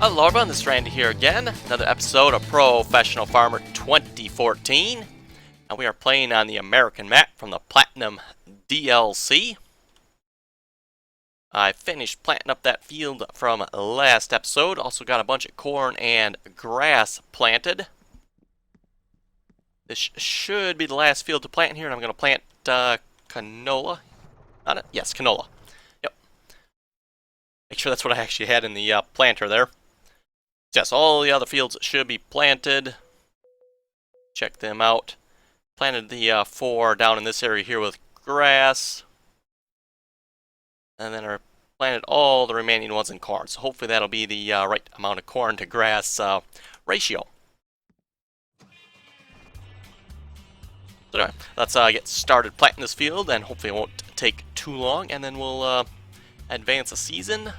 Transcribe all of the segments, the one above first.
Hello everyone, this is Randy here again. Another episode of Professional Farmer 2014. And we are playing on the American map from the Platinum DLC. I finished planting up that field from last episode. Also got a bunch of corn and grass planted. This should be the last field to plant here, and I'm going to plant canola. Not it? Yes, canola. Yep. Make sure that's what I actually had in the planter there. Yes, all the other fields should be planted. Check them out. Planted the 4 down in this area here with grass. And then I planted all the remaining ones in corn. So hopefully that'll be the right amount of corn to grass ratio. So anyway, let's get started planting this field, and hopefully it won't take too long. And then we'll advance the season.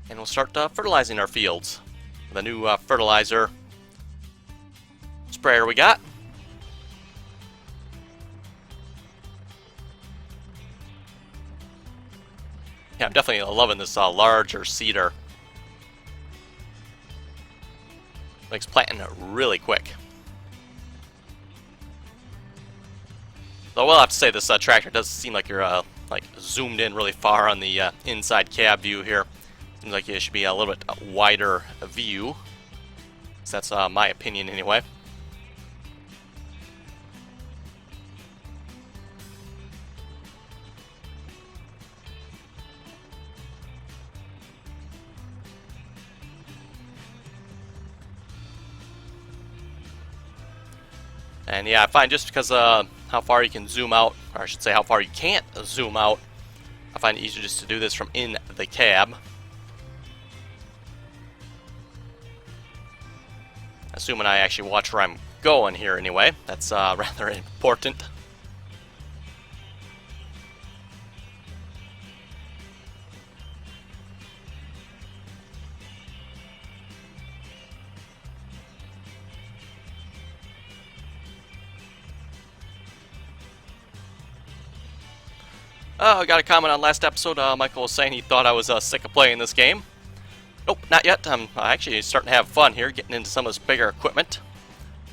And we'll start fertilizing our fields with a new fertilizer sprayer we got. Yeah, I'm definitely loving this larger seeder. Makes planting really quick. Though I will have to say this tractor does seem like you're like zoomed in really far on the inside cab view here. Seems like it should be a little bit wider view. So that's my opinion anyway. And yeah, I find just because how far you can zoom out, or I should say how far you can't zoom out, I find it easier just to do this from in the cab. Assuming I actually watch where I'm going here anyway. That's rather important. I got a comment on last episode. Michael was saying he thought I was sick of playing this game. Nope, not yet. I'm actually starting to have fun here, getting into some of this bigger equipment.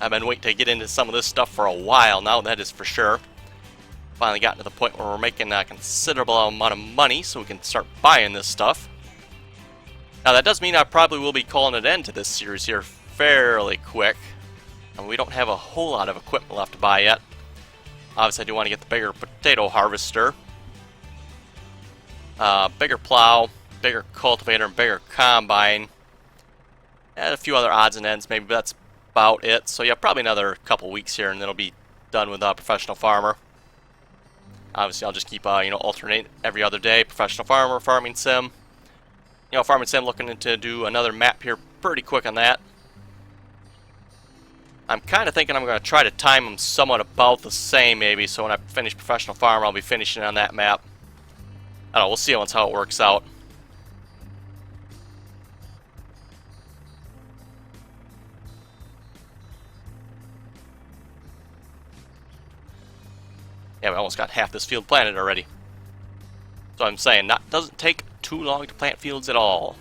I've been waiting to get into some of this stuff for a while now, that is for sure. Finally gotten to the point where we're making a considerable amount of money, so we can start buying this stuff. Now that does mean I probably will be calling an end to this series here fairly quick. And we don't have a whole lot of equipment left to buy yet. Obviously I do want to get the bigger potato harvester. Bigger plow. Bigger cultivator and bigger combine, and a few other odds and ends. Maybe that's about it. So yeah, probably another couple weeks here, and then it'll be done with Professional Farmer. Obviously, I'll just keep alternate every other day. Professional Farmer, Farming Sim. Farming Sim looking to do another map here pretty quick on that. I'm kind of thinking I'm going to try to time them somewhat about the same, maybe. So when I finish Professional Farmer, I'll be finishing on that map. I don't know. We'll see once how it works out. Yeah, we almost got half this field planted already. So I'm saying, doesn't take too long to plant fields at all.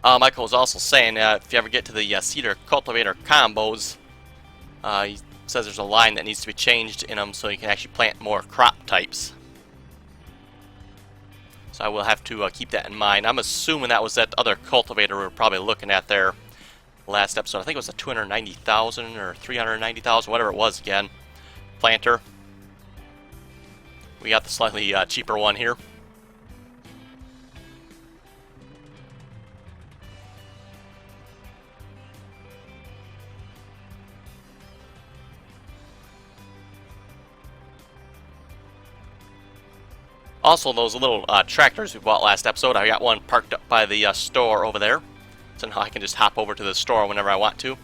Michael was also saying if you ever get to the seeder cultivator combos, he says there's a line that needs to be changed in them so you can actually plant more crop types. So I will have to keep that in mind. I'm assuming that was that other cultivator we were probably looking at there last episode. I think it was a 290,000 or 390,000, whatever it was again. Planter. We got the slightly cheaper one here. Also, those little tractors we bought last episode, I got one parked up by the store over there. So now I can just hop over to the store whenever I want to.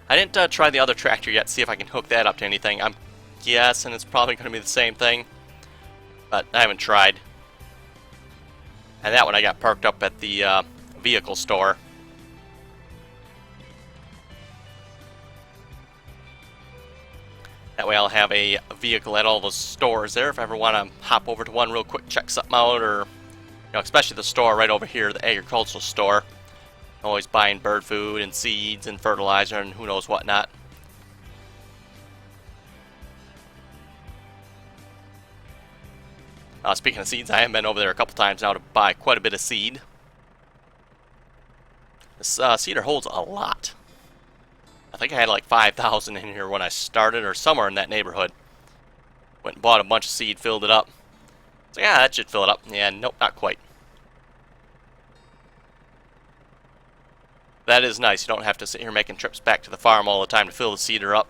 I didn't try the other tractor yet, see if I can hook that up to anything. I'm guessing it's probably going to be the same thing, but I haven't tried. And that one I got parked up at the vehicle store. That way I'll have a vehicle at all the stores there if I ever want to hop over to one real quick, check something out, or especially the store right over here, the agricultural store. Always buying bird food and seeds and fertilizer and who knows what not. Speaking of seeds, I have been over there a couple times now to buy quite a bit of seed. This cedar holds a lot. I think I had like 5,000 in here when I started, or somewhere in that neighborhood. Went and bought a bunch of seed, filled it up. So yeah, that should fill it up. Yeah, nope, not quite. That is nice. You don't have to sit here making trips back to the farm all the time to fill the cedar up.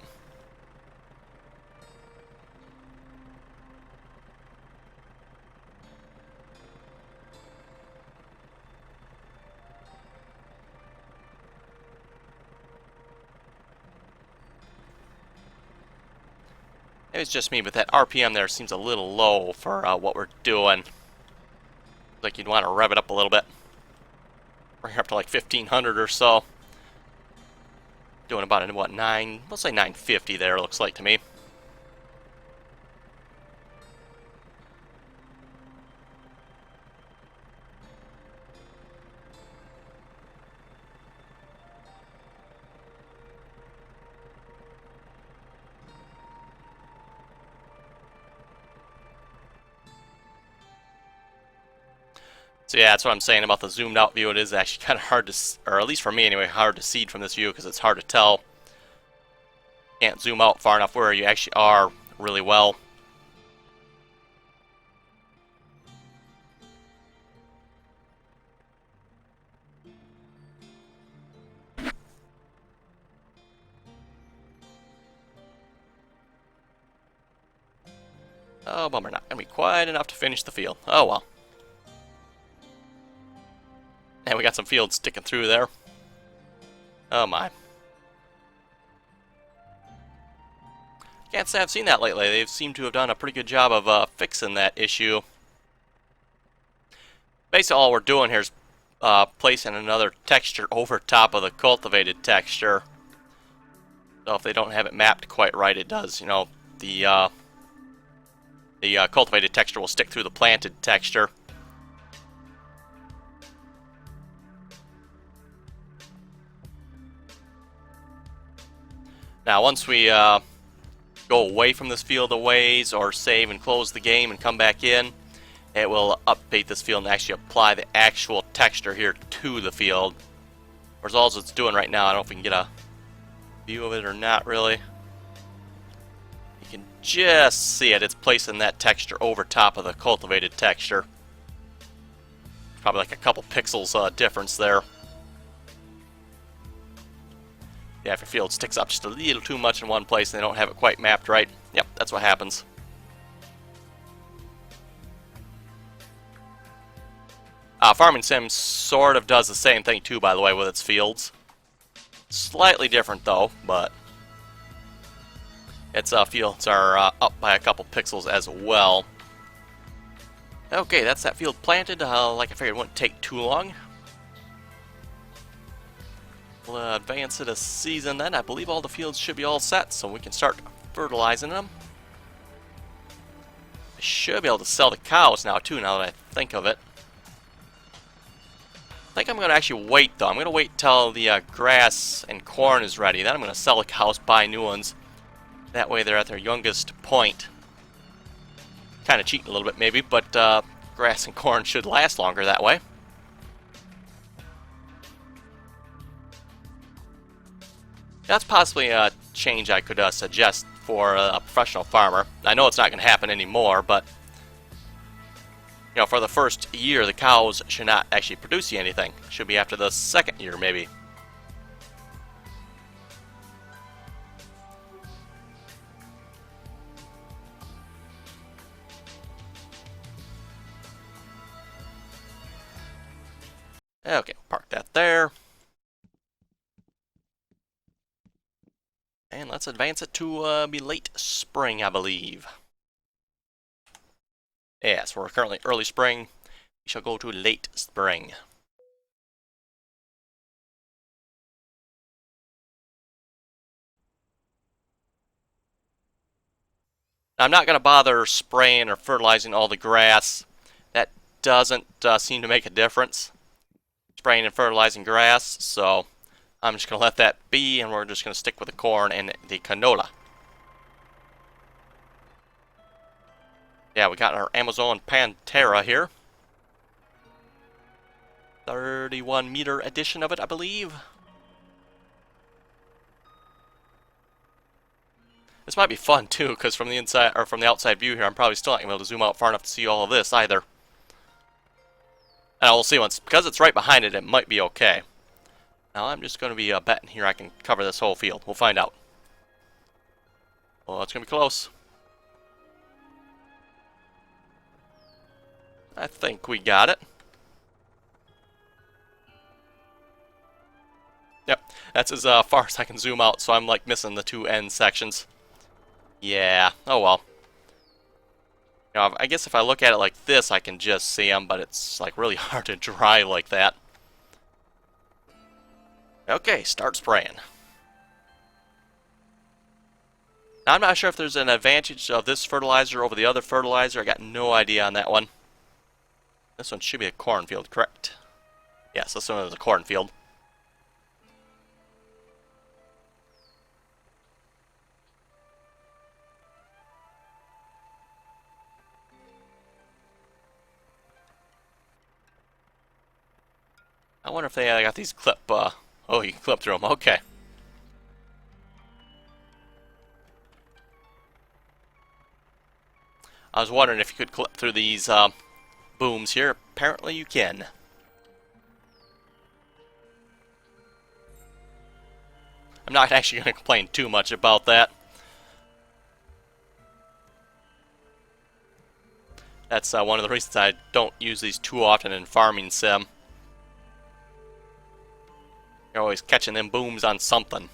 Maybe it's just me, but that RPM there seems a little low for what we're doing. Like you'd want to rev it up a little bit. Bring it up to like 1,500 or so. Doing about, what, let's say 950 there, looks like to me. So yeah, that's what I'm saying about the zoomed out view. It is actually kind of hard to, or at least for me anyway, hard to seed from this view because it's hard to tell. Can't zoom out far enough where you actually are really well. Oh, bummer, not gonna be quite enough to finish the field. Oh well. And we got some fields sticking through there. Oh my. Can't say I've seen that lately. They seem to have done a pretty good job of fixing that issue. Basically all we're doing here is placing another texture over top of the cultivated texture. So if they don't have it mapped quite right, it does. The cultivated texture will stick through the planted texture. Now once we go away from this field a ways, or save and close the game and come back in, it will update this field and actually apply the actual texture here to the field. Whereas all it's doing right now, I don't know if we can get a view of it or not really. You can just see it. It's placing that texture over top of the cultivated texture. Probably like a couple pixels difference there. Yeah, if your field sticks up just a little too much in one place and they don't have it quite mapped right, yep, that's what happens. Farming Sim sort of does the same thing too, by the way, with its fields. Slightly different though, but its fields are up by a couple pixels as well. Okay, that's that field planted. Like I figured, it wouldn't take too long. We'll advance it a season then. I believe all the fields should be all set, so we can start fertilizing them. I should be able to sell the cows now too, now that I think of it. I think I'm going to actually wait though. I'm going to wait till the grass and corn is ready. Then I'm going to sell the cows, buy new ones. That way they're at their youngest point. Kind of cheating a little bit maybe, but grass and corn should last longer that way. That's possibly a change I could suggest for a professional farmer. I know it's not going to happen anymore, but for the first year, the cows should not actually produce you anything. Should be after the second year, maybe. Okay, park that there. And let's advance it to be late spring, I believe. Yes, we're currently early spring. We shall go to late spring. Now, I'm not going to bother spraying or fertilizing all the grass. That doesn't seem to make a difference, spraying and fertilizing grass, so I'm just going to let that be, and we're just going to stick with the corn and the canola. Yeah, we got our Amazon Pantera here. 31 meter edition of it, I believe. This might be fun too, because from the inside or from the outside view here, I'm probably still not going to be able to zoom out far enough to see all of this either. And we'll see once, because it's right behind it, it might be okay. Now I'm just going to be betting here I can cover this whole field. We'll find out. Well, it's going to be close. I think we got it. Yep, that's as far as I can zoom out, so I'm like missing the two end sections. Yeah, oh well. You know, I guess if I look at it like this, I can just see them, but it's like really hard to dry like that. Okay, start spraying. Now, I'm not sure if there's an advantage of this fertilizer over the other fertilizer. I got no idea on that one. This one should be a cornfield, correct? Yes, this one is a cornfield. I wonder if they got these clip, oh, you can clip through them, okay. I was wondering if you could clip through these, booms here. Apparently you can. I'm not actually going to complain too much about that. That's one of the reasons I don't use these too often in farming sim. You're always catching them booms on something.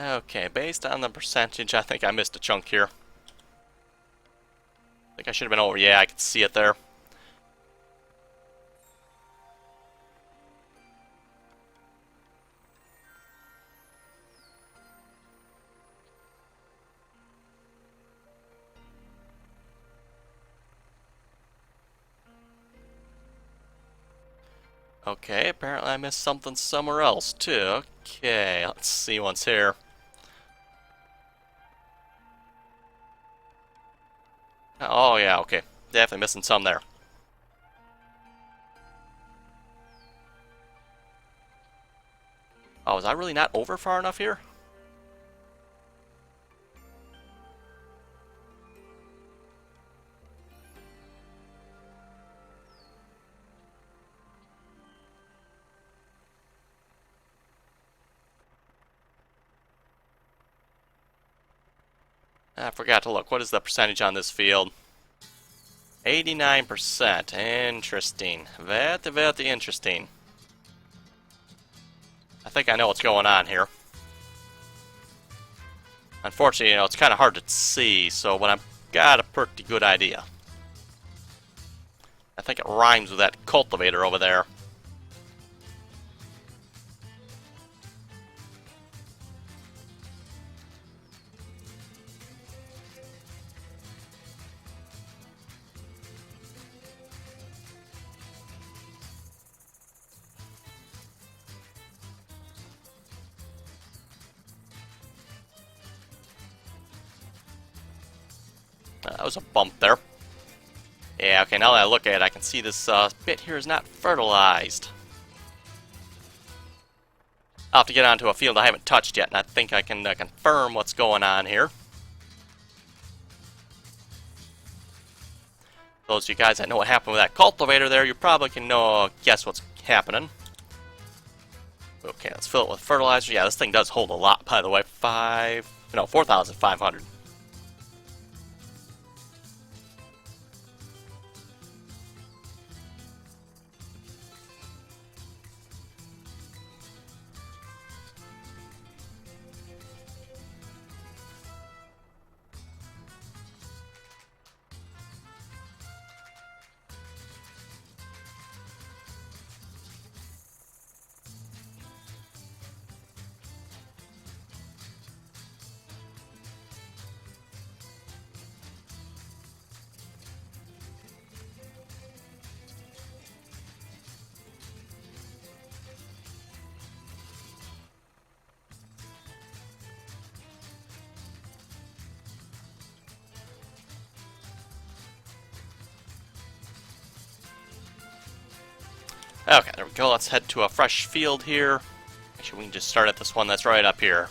Okay, based on the percentage, I think I missed a chunk here. I think I should have been over. Yeah, I could see it there. Okay, apparently I missed something somewhere else too. Okay, let's see what's here. Oh yeah, okay. Definitely missing some there. Oh, was I really not over far enough here? I forgot to look. What is the percentage on this field? 89%. Interesting. Very interesting. I think I know what's going on here. Unfortunately, you know, it's kind of hard to see, but I've got a pretty good idea. I think it rhymes with that cultivator over there. That was a bump there. Yeah, okay, now that I look at it, I can see this bit here is not fertilized. I'll have to get onto a field I haven't touched yet, and I think I can confirm what's going on here. Those of you guys that know what happened with that cultivator there, you probably can guess what's happening. Okay, let's fill it with fertilizer. Yeah, this thing does hold a lot, by the way. 4,500. Okay, there we go. Let's head to a fresh field here. Actually, we can just start at this one that's right up here.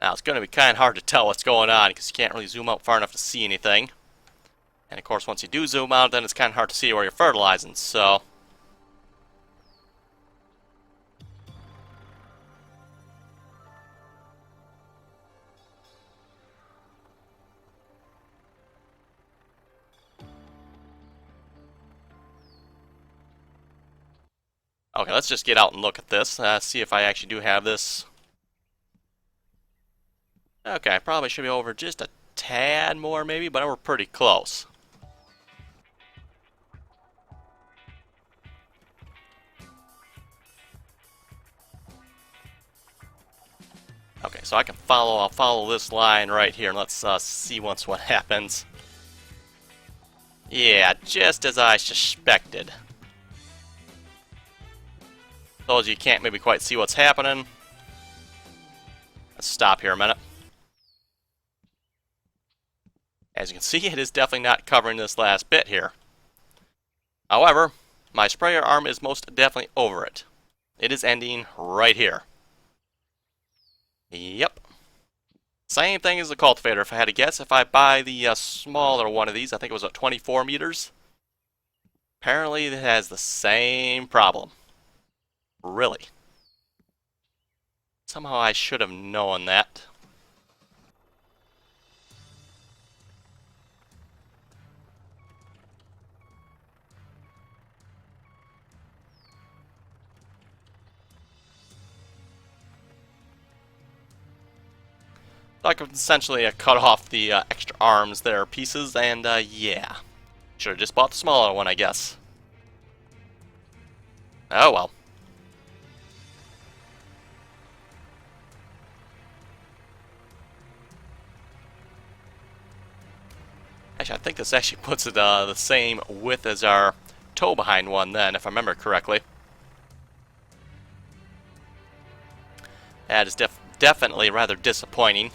Now, it's going to be kind of hard to tell what's going on because you can't really zoom out far enough to see anything. And of course, once you do zoom out, then it's kind of hard to see where you're fertilizing, so... Okay, let's just get out and look at this, see if I actually do have this. Okay, I probably should be over just a tad more maybe, but we're pretty close. Okay, so I'll follow this line right here, and let's see once what happens. Yeah, just as I suspected. Those you can't maybe quite see what's happening. Let's stop here a minute. As you can see, it is definitely not covering this last bit here. However, my sprayer arm is most definitely over it. It is ending right here. Yep. Same thing as the cultivator, if I had to guess. If I buy the smaller one of these, I think it was at 24 meters. Apparently it has the same problem. Really. Somehow I should have known that. So I could essentially cut off the extra arms there, pieces, and yeah. Should have just bought the smaller one, I guess. Oh well. Actually, I think this actually puts it the same width as our toe behind one then, if I remember correctly. That is definitely rather disappointing.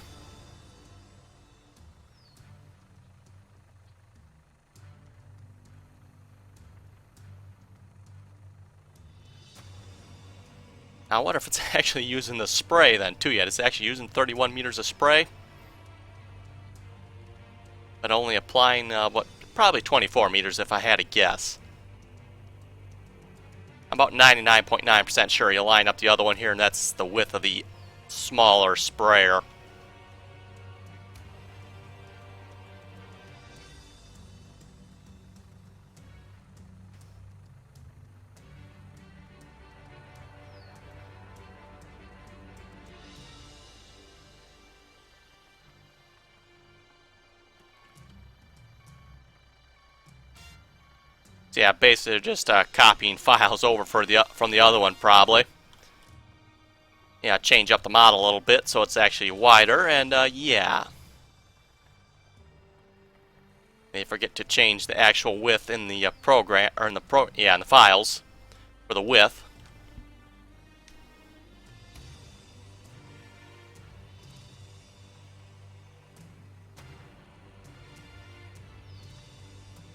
Now, I wonder if it's actually using the spray then too yet. It's actually using 31 meters of spray, but only applying what, probably 24 meters if I had to guess. I'm about 99.9% sure you line up the other one here, and that's the width of the smaller sprayer. So yeah, basically just copying files over for from the other one probably. Yeah, change up the model a little bit so it's actually wider, and yeah. They forget to change the actual width in the program, or in the in the files for the width.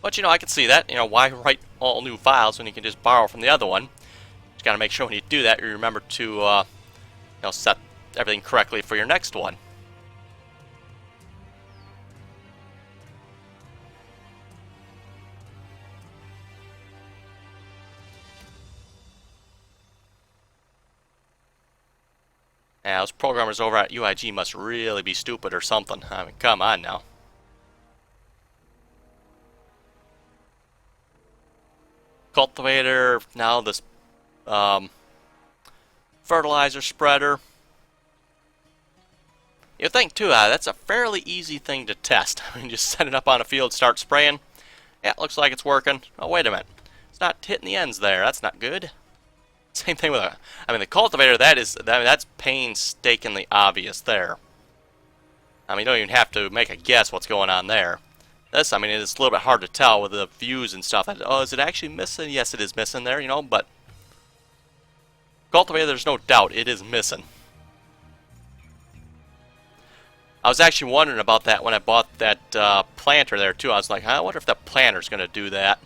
But, you know, I can see that. You know, why write all new files when you can just borrow from the other one? Just got to make sure when you do that, you remember to, you know, set everything correctly for your next one. Now, those programmers over at UIG must really be stupid or something. I mean, come on now. Cultivator, now this fertilizer spreader. You think too, that's a fairly easy thing to test. I mean, just set it up on a field, start spraying. Yeah, it looks like it's working. Oh, wait a minute. It's not hitting the ends there. That's not good. Same thing with the cultivator, that's painstakingly obvious there. I mean, you don't even have to make a guess what's going on there. This, I mean, it's a little bit hard to tell with the views and stuff. Oh, is it actually missing? Yes, it is missing there, you know, but cultivator, there's no doubt it is missing. I was actually wondering about that when I bought that planter there, too. I was like, I wonder if that planter's going to do that.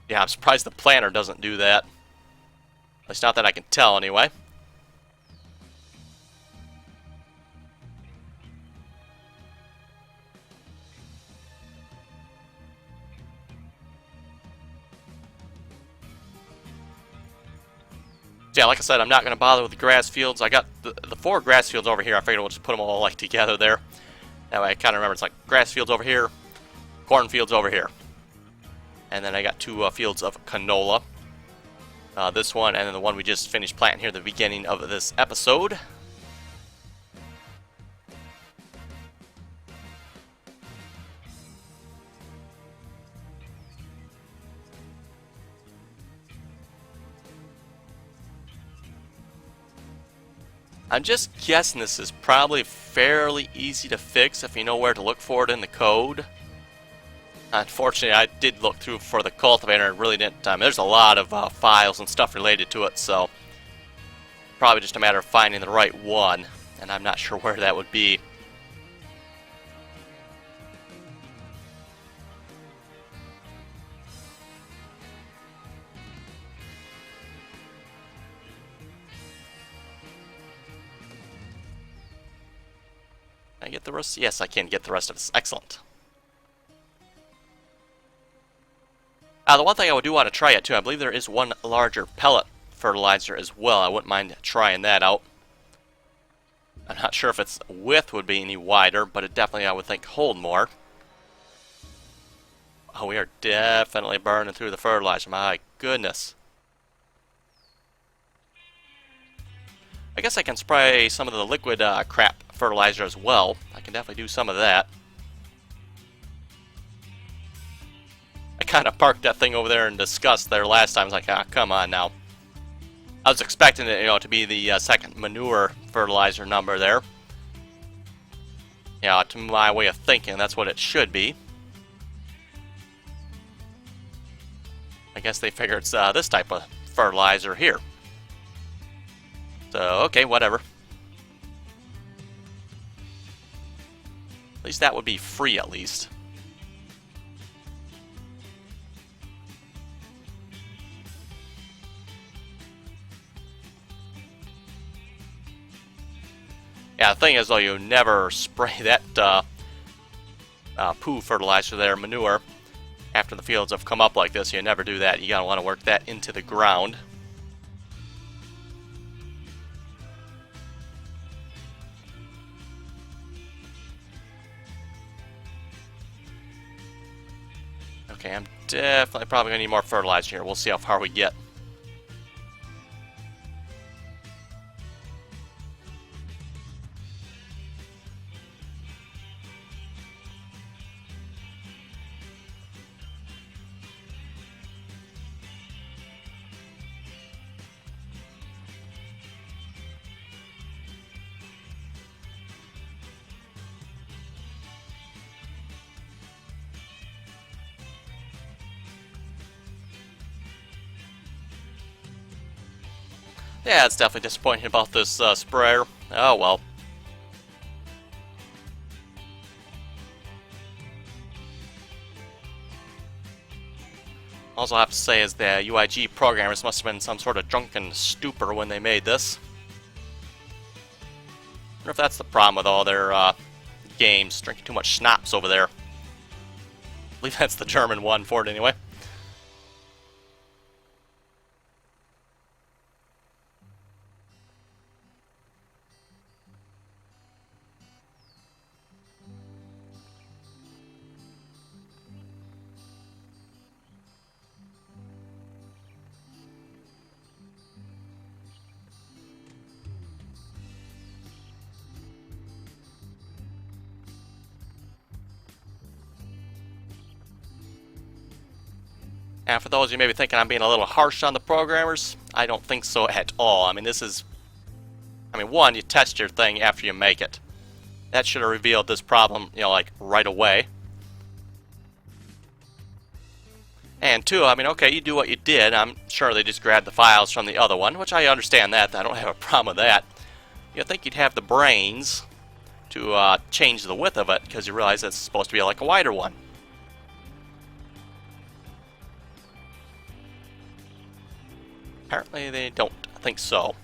Yeah, I'm surprised the planter doesn't do that. At least not that I can tell, anyway. Yeah, like I said, I'm not going to bother with the grass fields. I got the 4 grass fields over here. I figured we'll just put them all like together there. That way I kind of remember it's like grass fields over here, cornfields over here. And then I got 2 fields of canola. This one and then the one we just finished planting here at the beginning of this episode. I'm just guessing this is probably fairly easy to fix if you know where to look for it in the code. Unfortunately, I did look through for the cultivator and really didn't. There's a lot of files and stuff related to it, so probably just a matter of finding the right one, and I'm not sure where that would be. Can I get the rest? Yes, I can get the rest of this. Excellent. The one thing I do want to try it too, I believe there is one larger pellet fertilizer as well. I wouldn't mind trying that out. I'm not sure if its width would be any wider, but it definitely, I would think, hold more. Oh, we are definitely burning through the fertilizer. My goodness. I guess I can spray some of the liquid crap fertilizer as well. I can definitely do some of that. I kind of parked that thing over there in disgust there last time. I was like, ah, come on now. I was expecting it, to be the second manure fertilizer number there. Yeah, to my way of thinking, that's what it should be. I guess they figure it's this type of fertilizer here. So, okay, whatever. At least that would be free, at least. Yeah, the thing is, though, you never spray that poo fertilizer there, manure, after the fields have come up like this. You never do that. You gotta want to work that into the ground. Okay, I'm definitely probably gonna need more fertilizer here. We'll see how far we get. Yeah, it's definitely disappointing about this sprayer. Oh well. Also, I have to say is the UIG programmers must have been some sort of drunken stupor when they made this. I wonder if that's the problem with all their games, drinking too much schnapps over there. I believe that's the German one for it anyway. And for those of you maybe thinking I'm being a little harsh on the programmers, I don't think so at all. I mean, this is... one, you test your thing after you make it. That should have revealed this problem, like, right away. And two, okay, you do what you did. I'm sure they just grabbed the files from the other one, which I understand that. I don't have a problem with that. You'd think you'd have the brains to change the width of it, because you realize it's supposed to be like a wider one. Apparently they don't. I think so.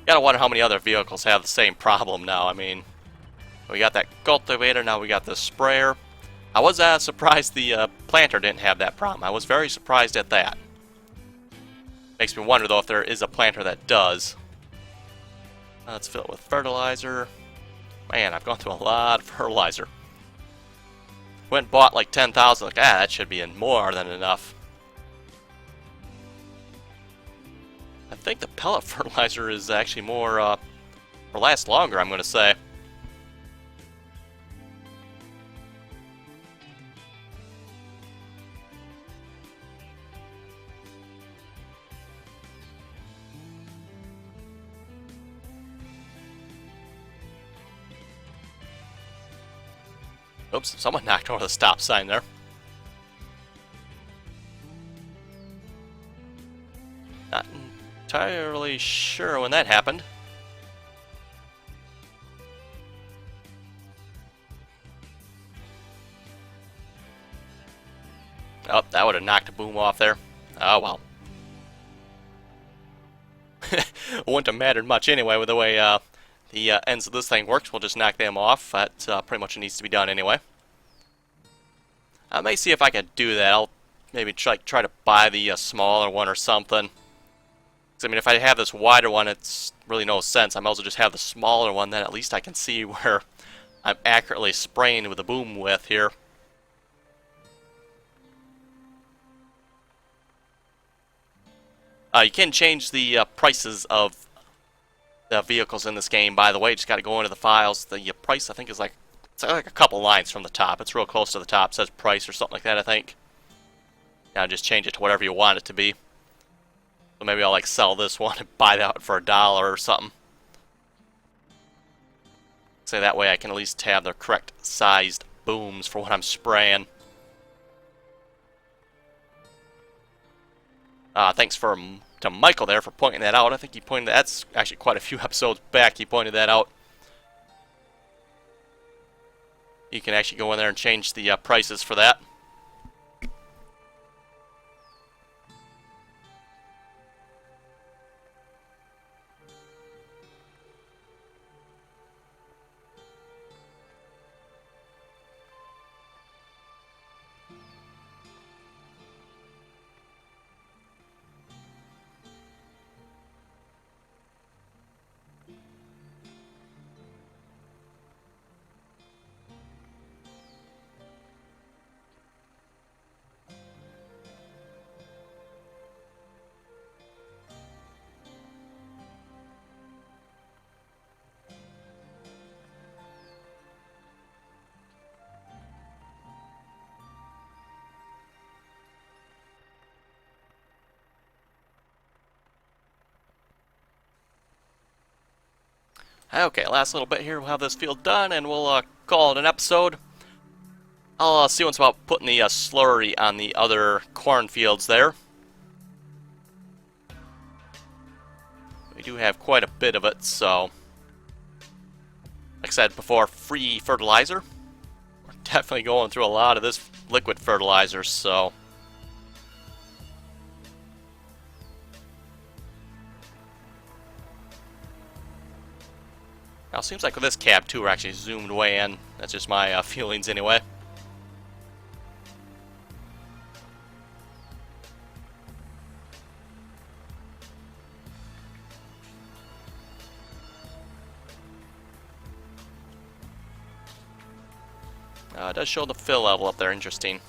Gotta wonder how many other vehicles have the same problem now. I mean, we got that cultivator, now we got the sprayer. I was surprised the planter didn't have that problem. I was very surprised at that. Makes me wonder, though, if there is a planter that does. Let's fill it with fertilizer. Man, I've gone through a lot of fertilizer. Went and bought like 10,000. Like, that should be more than enough. I think the pellet fertilizer is actually more, or lasts longer, I'm going to say. Oops, someone knocked over the stop sign there. Not entirely sure when that happened. Oh, that would have knocked a boom off there. Oh well. Wouldn't have mattered much anyway with the way the ends of this thing works. We'll just knock them off. That's pretty much what needs to be done anyway. I may see if I can do that. I'll maybe try to buy the smaller one or something. I mean, if I have this wider one, it's really no sense. I might as well just have the smaller one, then at least I can see where I'm accurately spraying with the boom width here. You can change the prices of the vehicles in this game, by the way. Just got to go into the files. The price, I think, is like, it's like a couple lines from the top. It's real close to the top. It says price or something like that, I think. Now just change it to whatever you want it to be. So maybe I'll like sell this one and buy that for $1 or something. So that way I can at least have the correct sized booms for what I'm spraying. Thanks to Michael there for pointing that out. I think he pointed that's actually quite a few episodes back he pointed that out. You can actually go in there and change the prices for that. Okay, last little bit here. We'll have this field done, and we'll call it an episode. I'll see what's about putting the slurry on the other cornfields there. We do have quite a bit of it, so... Like I said before, free fertilizer. We're definitely going through a lot of this liquid fertilizer, so... Now, it seems like with this cab, too, we're actually zoomed way in. That's just my feelings anyway. It does show the fill level up there. Interesting.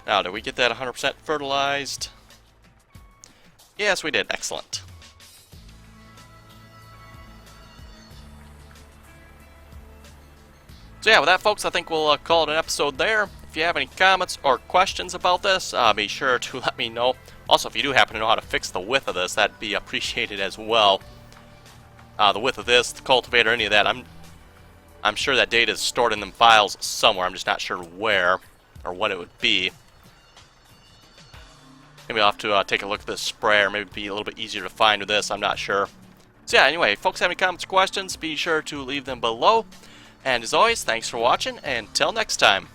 Now, did we get that 100% fertilized? Yes, we did. Excellent. So yeah, with that, folks, I think we'll call it an episode there. If you have any comments or questions about this, be sure to let me know. Also, if you do happen to know how to fix the width of this, that'd be appreciated as well. The width of this, the cultivator, any of that, I'm sure that data is stored in them files somewhere. I'm just not sure where or what it would be. Maybe I'll have to take a look at this sprayer. Maybe it'd be a little bit easier to find with this. I'm not sure. So yeah, anyway, if folks have any comments or questions, be sure to leave them below. And as always, thanks for watching, and until next time.